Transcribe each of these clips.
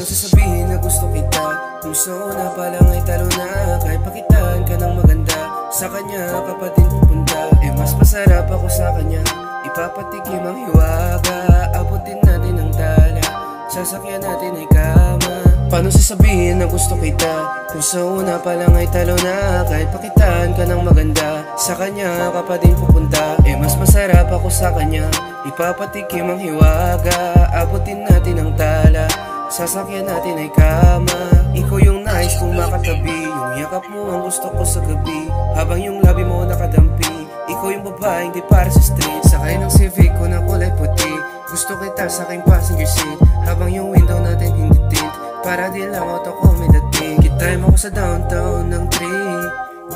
Paano sasabihin na gusto kita kung sa una pa lang ay talo na? Kahit pakitaan ka ng maganda, sa kanya ka pa din pupunta. Mas masarap ako sa kanya, ipapatikim ang hiwaga. Abutin natin ang tala, sasakyan natin ay kama. Paano sasabihin na gusto kita kung sa una pa lang ay talo na? Kahit pakitaan ka ng maganda, sa kanya ka pa din pupunta. Mas masarap ako sa kanya, ipapatikim ang hiwaga. Abutin natin ang tala, sasakyan natin ay kama. Ikaw yung nais kong makatabi, yung yakap mo ang gusto ko sa gabi, habang yung labi mo nakadampi. Ikaw yung babaeng di para sa street, sakay ng Civic ko na kulay puti. Gusto kita sa aking passenger seat, habang yung window natin hindi tint, para di lang auto ko may dating. Kitime ako sa downtown ng tree,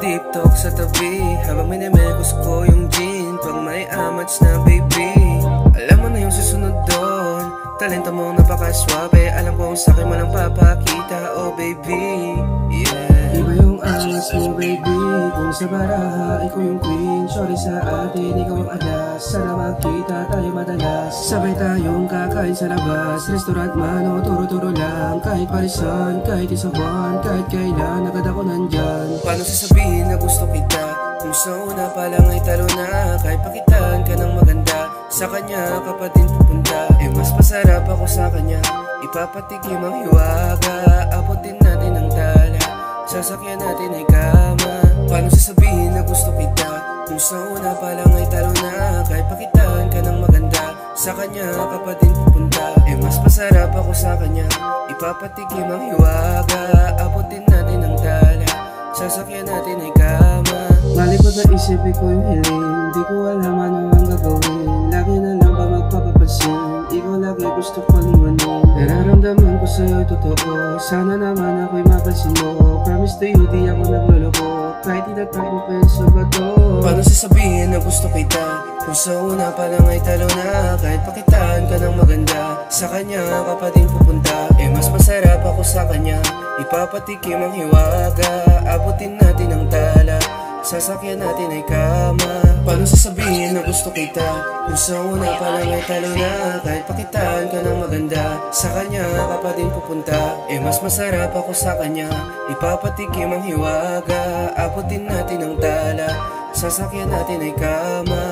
deep talk sa tabi, habang minimekos ko yung gin. Pag may amats na baby, alam mo na yung susunod doon. Talento mong napakaswabe, alam kong sa'kin mo lang papakita. Oh baby, yeah. Iba yung angas mo baby, kung sa baraha ikaw yung queen. Sorry sa atin, ikaw yung alas, sana magkita tayo madalas. Sabay tayong kakain sa labas, restaurant man o turo-turo lang. Kahit parisan, kahit isawan, kahit kailan, agad ako nandyan. Paano sasabihin na gusto kita kung sa una pa lang ay talo na? Kahit pakitaan ka ng maganda, sa kanya ka pa din pupunta. Mas masarap ako sa kanya, ipapatikim ang hiwaga. Abutin natin ang tala, sasakyan natin ay kama. Paano sasabihin na gusto kita kung sa una pa lang ay talo na? Kahit pakitaan ka ng maganda, sa kanya ka pa din pupunta. Mas masarap ako sa kanya, ipapatikim ang hiwaga. Abutin natin ang tala, sasakyan natin ay kama. Malikot na isip ko yung hiling, di ko alam ano ang gagawin. Lagi na lang ba magpapapansin, ikaw lagi gusto kong iwanin. Nararamdaman ko sa'yo'y totoo, sana naman ako'y mapansin mo. Promise to you di ako nagloloko, kahit tinatapos penso ba to? Paano sasabihin na gusto kita kung sa una pa lang ay talo na? Kahit pakitaan ka ng maganda, sa kanya ka pa din pupunta. Mas masarap ako sa kanya, ipapatikim ang hiwaga. Abutin natin ang tala, sasakyan natin ay kama. Paano sasabihin na gusto kita kung sa una pa lang ay talo na? Kahit pakitaan ka ng maganda, sa kanya ka pa din pupunta. Mas masarap ako sa kanya, ipapatikim ang hiwaga. Abutin natin ang tala, sasakyan natin ay kama.